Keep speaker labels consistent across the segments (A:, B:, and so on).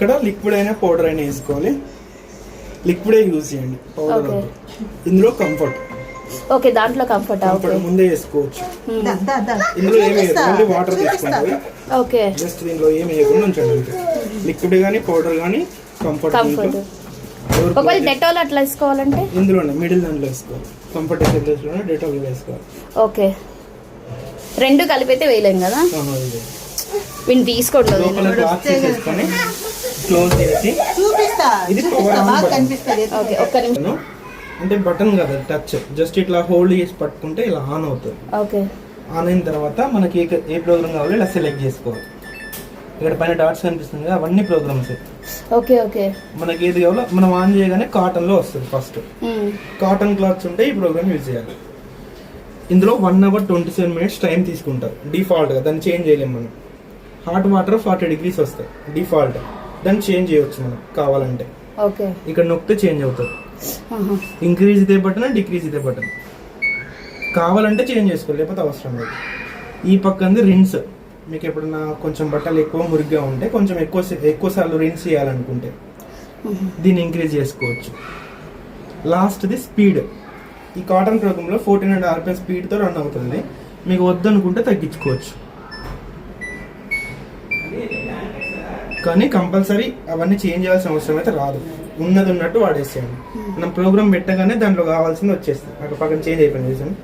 A: ఇక్కడ లిక్విడ్ అయినా పౌడర్ అయినా వేసుకోవాలి. లిక్విడే యూజ్ చేయండి, పౌడర్ ఇందులో కంఫర్ట్.
B: ఓకే, దాంట్లో కంఫర్ట్
A: ముందే వేసుకోవచ్చు. ఇందులో ఏమి ఓన్లీ వాటర్ తీసుకోండి.
B: ఓకే,
A: జస్ట్ దీంట్లో ఏమి వేయకుండా ఉంచండి. లిక్విడ్ కానీ పౌడర్ కానీ కంఫర్ట్.
B: ఒకవేళ డెటాల్ అట్లా వేసుకోవాలంటే
A: ఇందులోనే మిడిల్ దాంట్లో వేసుకోవాలి. కంఫర్ట్ లోనే డెటాల్ వేసుకోవాలి.
B: ఓకే, రెండు కలిపితే వేయలేం కదా. వీళ్ళు తీసుకోండి,
A: క్లోజ్ చేసి ఇది
B: ఒక్క నిమిషం.
A: అంటే బటన్ కదా టచ్, జస్ట్ ఇట్లా హోల్డ్ చేసి పట్టుకుంటే ఇలా ఆన్ అవుతుంది.
B: ఓకే,
A: ఆన్ అయిన తర్వాత మనకి ఏ ప్రోగ్రామ్ కావాలో ఇలా సెలెక్ట్ చేసుకోవాలి. ఇక్కడ పైన డాట్స్ కనిపిస్తుంది కదా, అవన్నీ ప్రోగ్రామ్స్.
B: ఓకే ఓకే,
A: మనకి ఏది కావాలో మనం ఆన్ చేయగానే కాటన్ లో వస్తుంది. ఫస్ట్ కాటన్ క్లాత్స్ ఉంటే ఈ ప్రోగ్రామ్ యూజ్ చేయాలి. ఇందులో 1 hour 27 minutes టైం తీసుకుంటారు డిఫాల్ట్ గా, దాన్ని చేంజ్ చేయలేము మనం. హాట్ వాటర్ 40 degrees వస్తాయి డిఫాల్ట్, దాన్ని చేంజ్ చేయవచ్చు మనం కావాలంటే.
B: ఓకే, ఇక్కడ
A: నొక్కితే చేంజ్ అవుతుంది. ఇంక్రీజ్ ఇదే బటన్, డిక్రీజ్ ఇదే బటన్. కావాలంటే చేంజ్ చేసుకోవాలి, లేకపోతే అవసరం లేదు. ఈ పక్కంది రిన్స్. మీకు ఎప్పుడన్నా కొంచెం బట్టలు ఎక్కువ మురిగ్గా ఉంటే కొంచెం ఎక్కువ సార్లు రిన్స్ చేయాలనుకుంటే దీన్ని ఇంక్రీజ్ చేసుకోవచ్చు. లాస్ట్ది స్పీడ్. ఈ కాటన్ ప్రోగ్రామ్లో 1400 RPM స్పీడ్తో రన్ అవుతుంది. మీకు వద్దనుకుంటే తగ్గించుకోవచ్చు. కానీ కంపల్సరీ అవన్నీ చేంజ్ చేయాల్సిన అవసరం అయితే రాదు. ఉన్నది ఉన్నట్టు వాడేసేయండి. మనం ప్రోగ్రామ్ పెట్టగానే దాంట్లో కావాల్సింది వచ్చేస్తుంది. అక్కడ పక్కన చేంజ్ అయిపోయింది చూసాను.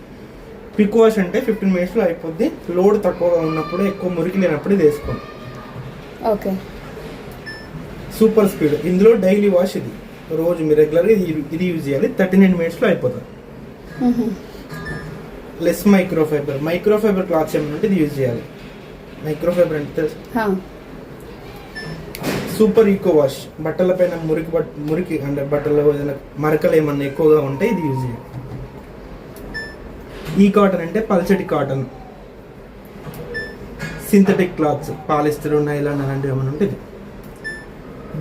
A: క్విక్ వాష్ అంటే 15 minutes అయిపోద్ది. లోడ్ తక్కువగా ఉన్నప్పుడు, ఎక్కువ మురికి లేనప్పుడు ఇది వేసుకోండి.
B: Okay,
A: super speed. ఇందులో డైలీ వాష్. ఇది రోజు మీరు రెగ్యులర్గా ఇది యూజ్ చేయాలి. 39 minutes అయిపోతుంది. లెస్ మైక్రోఫైబర్ క్లాత్స్ ఏమంటే ఇది యూజ్ చేయాలి. మైక్రోఫైబర్ అంటే తెలుసు. Super eco wash. బట్టల పైన మురికి అంటే బట్టల్లో ఏదైనా మరకలు ఏమన్నా ఎక్కువగా ఉంటే ఇది యూజ్ చేయాలి. ఈ కాటన్ అంటే పల్చటి cotton. Synthetic clothes, polyester, nylon అలాంటివి ఏమైనా ఉంటే ఇది.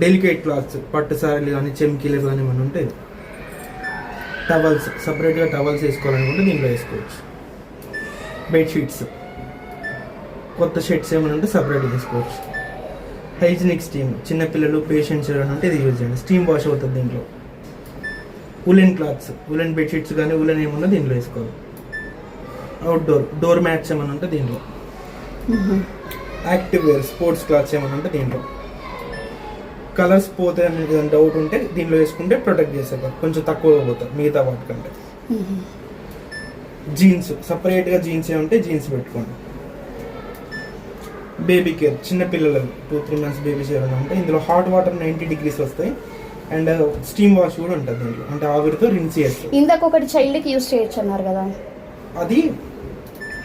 A: డెలికేట్ క్లాత్స్, పట్టు సారీలు కానీ చెమ్కీలు కానీ ఏమైనా ఉంటే ఇది. టవల్స్, సపరేట్గా టవల్స్ వేసుకోవాలనుకుంటే దీంట్లో వేసుకోవచ్చు. బెడ్షీట్స్, కొత్త షర్ట్స్ ఏమైనా ఉంటే సపరేట్గా వేసుకోవచ్చు. హైజీనిక్ స్టీమ్, చిన్నపిల్లలు, పేషెంట్స్ ఏమైనా ఉంటే ఇది యూజ్ చేయండి. స్టీమ్ వాష్ అవుతుంది దీంట్లో. ఉలెన్ క్లాత్స్, ఉలెన్ బెడ్షీట్స్ కానీ ఉలెన్ ఏమన్నా దీంట్లో వేసుకోవాలి. డోర్ మ్యాట్స్ ఏమైనా ఉంటే దీంట్లో. యాక్టివ్ వేర్, స్పోర్ట్స్ క్లాత్స్ ఏమైనా ఉంటే దీంట్లో. కలర్స్ పోతే అనేది డౌట్ ఉంటే దీంట్లో వేసుకుంటే ప్రొటెక్ట్ చేసేది కొంచెం తక్కువగా పోతుంది మిగతా వాటికంటే. జీన్స్, సపరేట్గా జీన్స్ ఏమంటే జీన్స్ పెట్టుకోండి. బేబీ కేర్, చిన్న పిల్లలు 2-3 months బేబీస్ ఏమైనా ఉంటే ఇందులో హాట్ వాటర్ 90 degrees వస్తాయి. అండ్ స్టీమ్ వాష్ కూడా ఉంటుంది దీంట్లో, అంటే ఆవిరితో రిన్స్ చేస్తారు.
B: ఇందాక ఒకటి చైల్డ్కి యూజ్ చేయొచ్చు అన్నారు కదా,
A: అది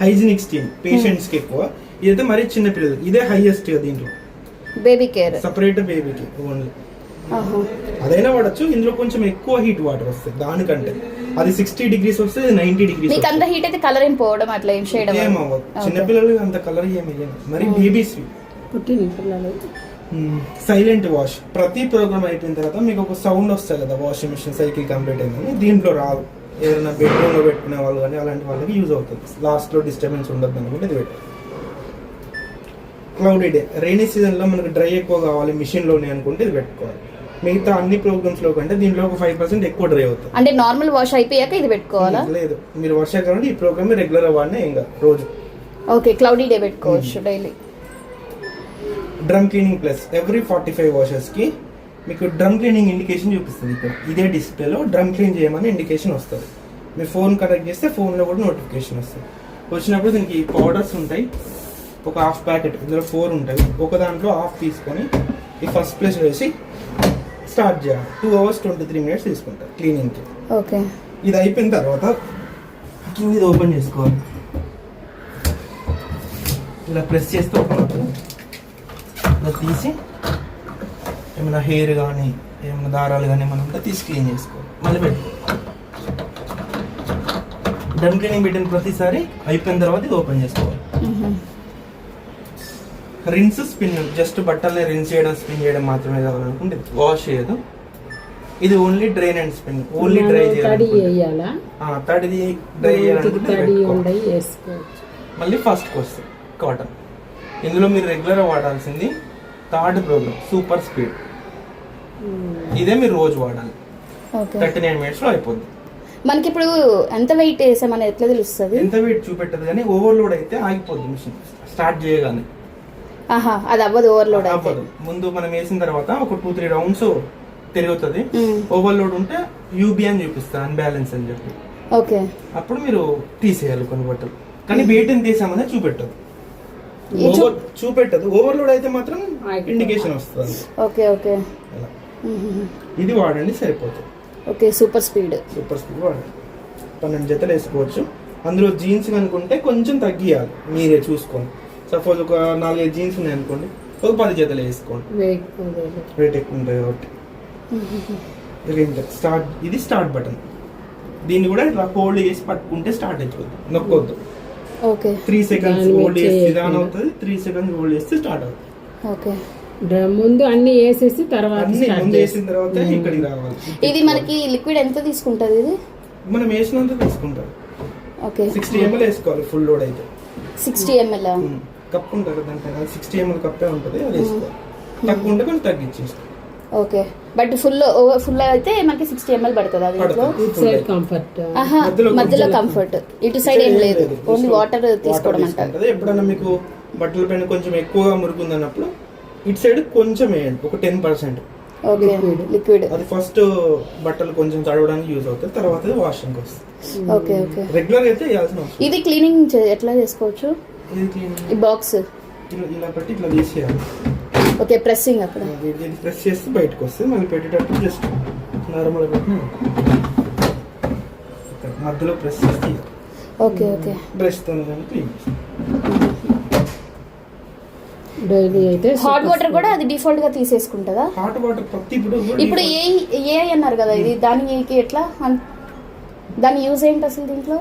A: హైజీనిక్ స్టీమ్, పేషెంట్స్ కి ఎక్కువ. ఇదైతే మరీ చిన్న పిల్లలు, ఇదే హైయెస్ట్ దీంట్లో.
B: బేబీ కేర్
A: సపరేట్ బేబీకి ఓన్లీ. అదైనా వాడచ్చు. ఇందులో కొంచెం ఎక్కువ హీట్ వాటర్ వస్తాయి దానికంటే. అది 60 degrees వస్తుంది, 90 degrees.
B: మీకు అంత హీట్ అయితే కలర్ ఏం పోవడం అట్లా ఏం చేయడం
A: ఏమవ్వదు. చిన్నపిల్లలు అంత కలర్ ఏమి మరి బేబీస్. Silent wash. ప్రతి ప్రోగ్రామ్ అయిపోయిన తర్వాత మీకు ఒక సౌండ్ వస్తుంది కదా, వాషింగ్ మిషన్ సైకిల్ కంప్లీట్ అయిందని. దీంట్లో రాదు. ఏదైనా బెడ్రూమ్ లో పెట్టుకునే వాళ్ళు కానీ అలాంటి వాళ్ళకి యూజ్ అవుతుంది. లాస్ట్ లో డిస్టర్బెన్స్ ఉండదు అనుకుంటే ఇది పెట్టు. క్లౌడీ డే, రైనీ సీజన్ లో మనకు డ్రై ఎక్కువ కావాలి మిషన్ లోనే అనుకుంటే ఇది పెట్టుకోవాలి. మిగతా అన్ని ప్రోగ్రామ్స్ లో కంటే దీంట్లో ఒక 5% ఎక్కువ డ్రై అవుతుంది.
B: అంటే నార్మల్ వాష్ అయిపోయాక ఇది పెట్టుకోవాలా?
A: లేదు, మీరు వర్షాకాలం ఈ ప్రోగ్రామ్ రెగ్యులర్ వాడినా ఇంకా రోజు.
B: ఓకే, క్లౌడీ డే పెట్టుకోవచ్చు daily.
A: Drum cleaning plus, every 45 washes కి మీకు డ్రమ్ క్లీనింగ్ ఇండికేషన్ చూపిస్తుంది. ఇక్కడ ఇదే డిస్ప్లేలో డ్రమ్ క్లీన్ చేయమని ఇండికేషన్ వస్తుంది. మీరు ఫోన్ కనెక్ట్ చేస్తే ఫోన్లో కూడా నోటిఫికేషన్ వస్తుంది. వచ్చినప్పుడు దీనికి పౌడర్స్ ఉంటాయి. ఒక ½ packet, ఇందులో 4 ఉంటాయి. ఒక దాంట్లో ½ తీసుకొని ఈ ఫస్ట్ ప్లేస్ వేసి స్టార్ట్ చేయాలి. 2 hours 23 minutes తీసుకుంటారు క్లీనింగ్కి.
B: ఓకే,
A: ఇది అయిపోయిన తర్వాత కింద ఓపెన్ చేసుకోవాలి. ఇలా ప్రెస్ చేస్తే ఓపెన్ అవుతుంది. ఇలా తీసి ఏమైనా హెయిర్ కానీ ఏమైనా దారాలు కానీ ఏమైనా ఉంటే తీసి క్లీన్ చేసుకోవాలి. మళ్ళీ పెట్టుకోవాలి. డ్రమ్ క్లీనింగ్ పెట్టిన ప్రతిసారి అయిపోయిన తర్వాత ఇది ఓపెన్ చేసుకోవాలి. రిన్స్, స్పిన్, జస్ట్ బట్టల్ని రిన్స్ చేయడం స్పిన్ చేయడం మాత్రమే కావాలనుకుంటే వాష్ చేయదు. ఇది only drain and spin, only dry చేయాలి. తడిది డ్రై చేయాలనుకుంటే మళ్ళీ ఫస్ట్కి వస్తుంది కాటన్. ఇందులో మీరు రెగ్యులర్ వాడాల్సింది థర్డ్ ప్రోగ్రామ్ సూపర్ స్పీడ్. ఇదే మీరు రోజు వాడాలి.
B: ఓకే
A: 39 minutes లో అయిపోద్ది.
B: మనకి ఇప్పుడు ఎంత వెయిట్ వేసామని ఎట్లా తెలుస్తుంది?
A: ఎంత వెయిట్ చూపెట్టదు కానీ ఓవర్లోడ్ అయితే ఆగిపోద్ది మిషన్ స్టార్ట్ చేయగానే.
B: ఆహా, అది అవ్వదు ఓవర్లోడ్ అయితే.
A: అవ్వదు. ముందు మనం వేసిన తర్వాత ఒక 2-3 రౌండ్స్ తిరుగుతుంది. ఓవర్లోడ్ ఉంటే యూబీ అని చూపిస్తుంది, అన్బ్యాలెన్స్ అని చెప్పి.
B: ఓకే,
A: అప్పుడు మీరు తీసేయాలి కొన్ని బట్టలు. కానీ వెయిట్ తీసామనే చూపెట్టదు. చూపెట్టదు. ఓవర్లోడ్ అయితే మాత్రం ఇండికేషన్ వస్తుంది.
B: ఓకే ఓకే,
A: అలా. ఇది వాడండి సరిపోతుంది.
B: Okay super speed.
A: Super speed వాడండి. 12 జతలు వేసుకోవచ్చు. అందులో జీన్స్ అనుకుంటే కొంచెం తగ్గియాలి, మీరే చూసుకోండి. సపోజ్ ఒక 4-5 జీన్స్ ఉన్నాయి అనుకోండి, ఒక 10 జతలు వేసుకోండి. వెయిట్ ఎక్కువ ఉంటుంది కాబట్టి. స్టార్ట్, ఇది స్టార్ట్ బటన్. దీన్ని కూడా ఇట్లా హోల్డ్ చేసి పట్టుకుంటే స్టార్ట్ అయిపోతుంది, నొక్కొద్దు.
B: ఓకే
A: 3 seconds హోల్డ్ చేస్తే ఆన్ అవుతుంది, 3 seconds హోల్డ్ చేస్తే స్టార్ట్ అవుతుంది.
B: ఓకే,
C: ముందు అన్ని వేసేసి తర్వాత
A: ముందు వేసిన తర్వాత ఇక్కడికి రావాలి.
B: ఇది మనకి లిక్విడ్ ఎంత తీసుకుంటది? ఇది
A: మనం వేసినంత తీసుకుంటాం.
B: ఓకే
A: 60 ml వేసుకోవాలి ఫుల్ లోడ్ అయితే.
B: 60 ml
A: కప్ ఉంటుంది దాంట్లో, 60 ml కప్పే ఉంటుంది, అది వేసుకోవాలి. తక్కువ ఉంటే కొంచెం తగ్గించేసుకో.
B: ఓకే, బట్ ఫుల్ అయితే మనకి 60 ml పడుతుంది. అది
C: సైడ్ కంఫర్ట్,
B: మధ్యలో కంఫర్ట్, ఇటు సైడ్ ఏం లేదు, ఓన్లీ వాటర్ తీసుకోవడం అంటారు.
A: ఎప్పుడైనా మీకు బట్టల పైన కొంచెం ఎక్కువగా మురుగుంది అన్నప్పుడు ఇటు సైడ్ కొంచెం వేయండి, ఒక 10%.
B: Okay liquid.
A: అది ఫస్ట్ బట్టలు కొంచెం తడవడానికి యూజ్ అవుతుంది, తర్వాత వాషింగ్ వస్తుంది.
B: ఓకే ఓకే,
A: రెగ్యులర్ అయితే వేయాల్సిన అవసరం.
B: ఇది క్లీనింగ్ ఎట్లా చేసుకోవచ్చు?
A: ఇది క్లీన్
B: ఈ బాక్స్
A: ఇలా పెట్టి ఇట్లా తీసేయాలి.
B: ఓకే, ప్రెస్సింగ్ అక్కడ
A: ఇది ప్రెస్ చేస్తే బయటకు వస్తుంది. మళ్ళీ పెట్టేటప్పుడు జస్ట్ నార్మల్ పెట్టి మధ్యలో ప్రెస్ చేస్తే
B: ఓకే ఓకే
A: బ్రష్ తో క్లీన్ చేస్తాం.
C: డైలీ అయితే
B: హాట్ వాటర్ కూడా అది డిఫాల్ట్ గా తీసేసుకుంటుందా?
A: హాట్ వాటర్ ప్రతి
B: ఇప్పుడు ఏ అన్నారు కదా, ఇది దానికి ఎట్లా దాని యూజ్ ఏంటి అసలు దీంట్లో?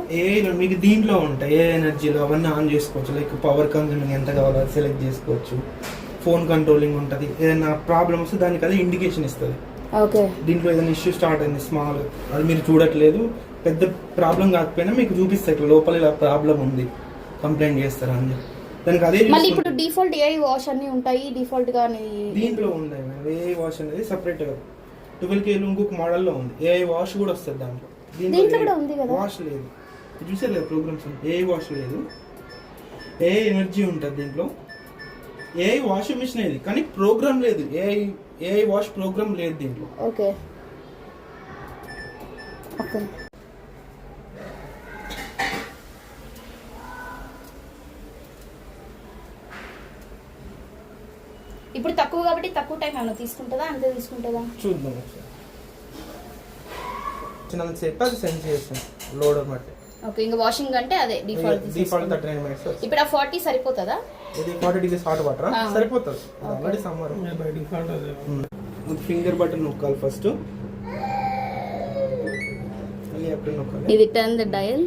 A: మీకు దీంట్లో ఉంటాయి ఏ ఎనర్జీలో అవన్నీ ఆన్ చేసుకోవచ్చు. లైక్ పవర్ కన్సూమింగ్ ఎంత కావాలో అది సెలెక్ట్ చేసుకోవచ్చు. ఫోన్ కంట్రోలింగ్ ఉంటుంది. ఏదైనా ప్రాబ్లమ్ వస్తే దానికి అదే ఇండికేషన్ ఇస్తుంది.
B: ఓకే,
A: దీంట్లో ఏదైనా ఇష్యూ స్టార్ట్ అయింది స్మాల్, అది మీరు చూడట్లేదు, పెద్ద ప్రాబ్లం కాకపోయినా మీకు చూపిస్తాయి ఇట్లా లోపల ఇలా ప్రాబ్లం ఉంది, కంప్లైంట్ చేస్తారా అని చెప్పి. దానికి అదే
B: మళ్ళీ ఇప్పుడు డిఫాల్ట్ ఏఐ వాష్ అన్ని ఉంటాయి డిఫాల్ట్ గా.
A: దీంట్లో ఉంది ఏఐ వాష్ అనేది సపరేట్ గా 12K ఇంకొక మోడల్లో ఉంది. ఏఐ వాష్ కూడా వస్తుంది దాంట్లో.
B: దీంట్లో కూడా ఉంది కదా,
A: వాష్ లేదు. చూసారు కదా ప్రోగ్రామ్స్, ఏఐ వాష్ లేదు, ఏఐ ఎనర్జీ ఉంటుంది దీంట్లో. ఏఐ వాషింగ్ మిషన్ ఇది, కానీ ప్రోగ్రామ్ లేదు. ఏఐ వాష్ ప్రోగ్రామ్ లేదు దీంట్లో.
B: ఓకే ఓకే, ఇప్పుడు తక్కువ కాబట్టి తక్కువ టైం ఏమైనా తీసుకుంటుందా, అంతే తీసుకుంటుందా
A: చూద్దాం ఒకసారి. చిన్నసేపు అది సెండ్ చేస్తాం లోడర్ మట్టి.
B: ఓకే, ఇంకా వాషింగ్ అంటే అదే డిఫాల్ట్
A: 39 minutes.
B: ఇప్పుడు ఆ 40 సరిపోతుందా?
A: ఇది 40 degrees హాట్ వాటర్ సరిపోతుంది. Already summer. ఫింగర్ బటన్ నొక్కాలి ఫస్ట్, మళ్ళీ అక్కడ నొక్కాలి.
B: ఇది టర్న్ ద డయల్.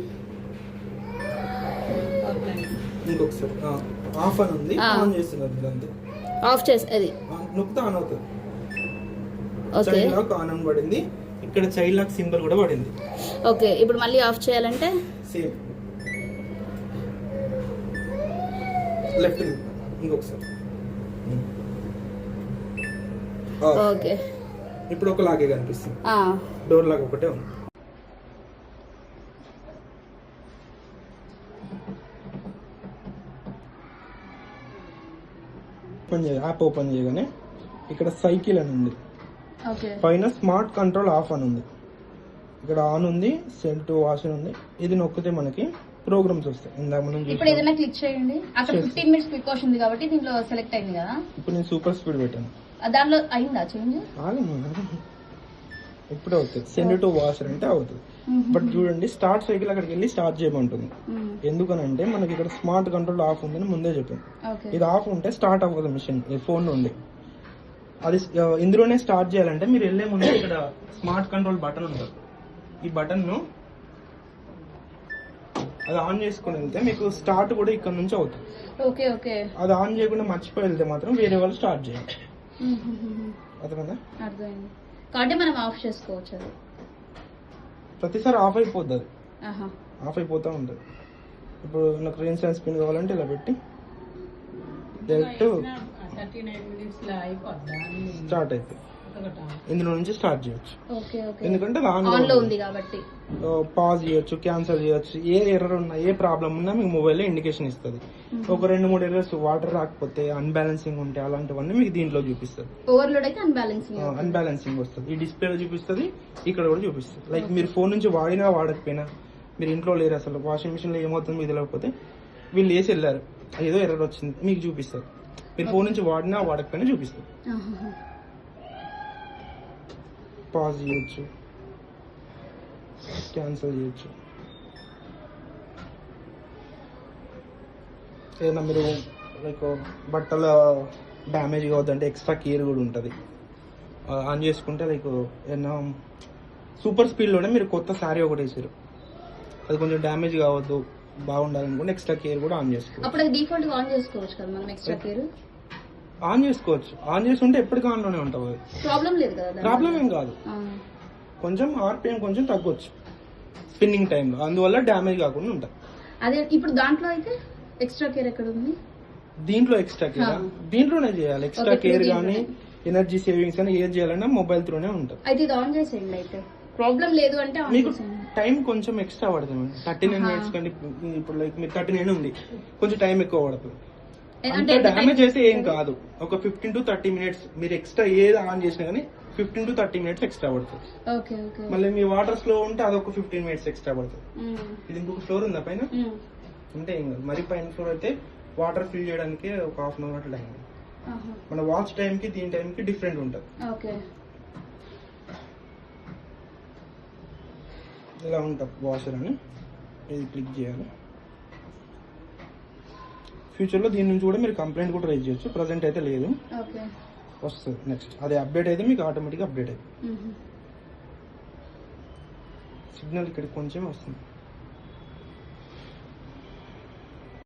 A: ఇంకొకసారి ఆఫ్ అని ఉంది, ఆన్ చేస్తున్నది అంతే.
B: ఆఫ్ చేసి అది
A: నొక్కితే ఆన్ అవుతుంది.
B: ఓకే,
A: చైల్డ్ లాక్ ఆన్ అని పడింది. ఇక్కడ చైల్డ్ లాక్ సింబల్ కూడా పడింది.
B: ఓకే, ఇప్పుడు మళ్ళీ ఆఫ్ చేయాలంటే
A: సేమ్ లెఫ్ట్ ఇంకొకసారి.
B: ఓకే,
A: ఇప్పుడు ఒక లాగే కనిపిస్తుంది. డోర్ లాగ్ ఒకటే ఉంది. యాప్ ఓపెన్ చేయగానే ఇక్కడ సైకిల్ అని ఉంది, పైన స్మార్ట్ కంట్రోల్ ఆఫ్ అని ఉంది, ఇక్కడ ఆన్ ఉంది, సెండ్ టు వాష్ అని ఉంది. ఇది నొక్కితే మనకి ప్రోగ్రామ్స్ వస్తాయి. ఇందాక మనం
B: ఇప్పుడు ఏదైనా క్లిక్ చేయండి. అక్కడ 15 minutes క్లిక్ ఉంది కాబట్టి దీంట్లో సెలెక్ట్ అయింది కదా.
A: ఇప్పుడు నేను సూపర్ స్పీడ్ పెట్టాను,
B: దాంట్లో అయిందా చేంజ్?
A: ఇప్పుడే అవుతుంది. సెండ్ టు వాష్ అంటే అవుతుంది. బట్ చూడండి స్టార్ట్ సైకిల్ అక్కడికి వెళ్ళి స్టార్ట్ చేయమంటుంది. ఎందుకనంటే మనకి ఇక్కడ స్మార్ట్ కంట్రోల్ ఆఫ్ ఉందని ముందే చెప్పింది. ఇది ఆఫ్ ఉంటే స్టార్ట్ అవ్వదు మిషన్ ఫోన్ నుండి. అది ఇందులోనే స్టార్ట్ చేయాలంటే మీరు వెళ్ళే ముందు ఇక్కడ స్మార్ట్ కంట్రోల్ బటన్ ఉంటుంది. ఈ బటన్ ను అది ఆన్ చేసుకుని వెళ్తే మీకు స్టార్ట్ కూడా ఇక్కడ నుంచి అవుతుంది.
B: ఓకే ఓకే,
A: అది ఆన్ చేయకుండా మర్చిపోయి వెళ్తే మాత్రం వేరే వాళ్ళు స్టార్ట్ చేయాలి. అర్థమైందా?
B: అర్థమైంది. కాబట్టి మనం ఆఫ్ చేసుకోవచ్చు. అది
A: ప్రతిసారి ఆఫ్ అయిపోద్ది, అది ఆఫ్ అయిపోతూ ఉంటుంది. ఇప్పుడు నాకు రేంజ్ అండ్ స్పిన్ కావాలంటే ఇలా పెట్టి డైరెక్ట్
C: 39 minutes లో అయిపోద్దా అన్ని
A: స్టార్ట్ అవుతుంది.
C: ఒకటా?
A: ఇందులో నుంచి స్టార్ట్ చేయొచ్చు.
B: ఓకే ఓకే
A: ఎందుకంటే
B: ఆన్ లో ఉంది కాబట్టి
A: పాజ్ చేయొచ్చు, క్యాన్సిల్ చేయొచ్చు. ఏ ఎర్రర్ ఉన్నా, ఏ ప్రాబ్లం ఉన్నా మీకు మొబైల్లో ఇండికేషన్ ఇస్తుంది. ఒక 2-3 ఎర్రర్స్, వాటర్ రాకపోతే, అన్బ్యాలెన్సింగ్ ఉంటే అలాంటివన్నీ మీకు దీంట్లో చూపిస్తుంది.
B: ఓవర్లోడ్ అయితే అన్బ్యాలెన్సింగ్
A: అన్బ్యాలెన్సింగ్ వస్తుంది. ఈ డిస్ప్లేలో చూపిస్తుంది, ఇక్కడ కూడా చూపిస్తుంది. లైక్ మీరు ఫోన్ నుంచి వాడినా వాడకపోయినా, మీరు ఇంట్లో లేరు, అసలు వాషింగ్ మిషన్ లో ఏమవుతుందో మీకు తెలియకపోతే వీళ్ళు వేసి వెళ్ళారు, ఏదో ఎర్రర్ వచ్చింది మీకు చూపిస్తారు. మీరు ఫోన్ నుంచి వాడినా వాడకపోయినా చూపిస్తుంది. పాజ్ చేయొచ్చు, క్యాన్సిల్ చేయొచ్చు. ఏదైనా మీరు లైక్ బట్టల డ్యామేజ్ కావద్దంటే ఎక్స్ట్రా కేర్ కూడా ఉంటుంది. ఆన్ చేసుకుంటే లైక్ ఏదైనా సూపర్ స్పీడ్లోనే మీరు కొత్త శారీ ఒకటి వేసారు, అది కొంచెం డ్యామేజ్ కావద్దు, బాగుండాలనుకుంటే ఎక్స్ట్రా కేర్ కూడా ఆన్ చేసుకోవచ్చు.
B: అప్పుడు అది డిఫాల్ట్ ఆన్ చేసుకోవచ్చు కదా మనం, ఎక్స్ట్రా కేర్
A: ఆన్ చేసుకోవచ్చు. ఆన్ చేసుకుంటే ఎప్పటికీ ఆన్లోనే ఉంటుంది,
B: ప్రాబ్లం లేదు కదా
A: ప్రాబ్లం ఏం కాదు. కొంచెం ఆర్పిఎం కొంచెం తగ్గొచ్చు స్పిన్నింగ్ టైంలో, అందువల్ల డ్యామేజ్ కాకుండా ఉంటుంది.
B: అదే ఇప్పుడు దాంట్లో అయితే ఎక్స్ట్రా కేర్ ఎక్కడ ఉంది?
A: దీంట్లో ఎక్స్ట్రా కేర్ దీంట్లోనే చేయాలి. ఎక్స్ట్రా కేర్ కానీ ఎనర్జీ సేవింగ్స్ కానీ ఏది చేయాలన్నా మొబైల్ త్రూనే ఉంటుంది.
B: అయితే ఇది ఆన్ చేసేయండి, అయితే ప్రాబ్లం లేదు అంటే ఆన్
A: మీకు
B: చేసేయండి.
A: టైం కొంచెం ఎక్స్ట్రా పడుతుంది. 39 మినిట్స్ కంటే ఇప్పుడు లైక్ మీరు 39 ఉంది, కొంచెం టైం ఎక్కువ పడుతుంది. అంటే డ్యామేజ్ చేస్తే ఏం కాదు. ఒక 15 to 30 మినిట్స్ మీరు ఎక్స్ట్రా ఏది ఆన్ చేసినా కానీ 15 to 30 మినిట్స్ ఎక్స్ట్రా పడుతుంది.
B: Okay okay.
A: మళ్ళీ మీ వాటర్ స్లో ఉంటే అదొక 15 మినిట్స్ ఎక్స్ట్రా పడుతుంది. ఇది ఇంకొక ఫ్లోర్ ఉందా పైన, అంటే ఏం కాదు. మరి పైన ఫ్లోర్ అయితే వాటర్ ఫిల్ చేయడానికి ఒక హాఫ్ అన్ అవర్ అట్లా టైం. మన వాచ్ టైం కి దీని టైం కి డిఫరెంట్ ఉంటుంది.
B: ఓకే.
A: ఇలా ఉంటుంది వాషర్ అని, ఇది క్లిక్ చేయాలి. ఫ్యూచర్లో దీని నుంచి కూడా మీరు కంప్లైంట్ కూడా రైజ్ చేయొచ్చు. ప్రజెంట్ అయితే లేదు,
B: ఓకే
A: వస్తుంది నెక్స్ట్. అది అప్డేట్ అయితే మీకు ఆటోమేటిక్గా అప్డేట్ అవుతుంది. సిగ్నల్ ఇక్కడికి కొంచెం వస్తుంది.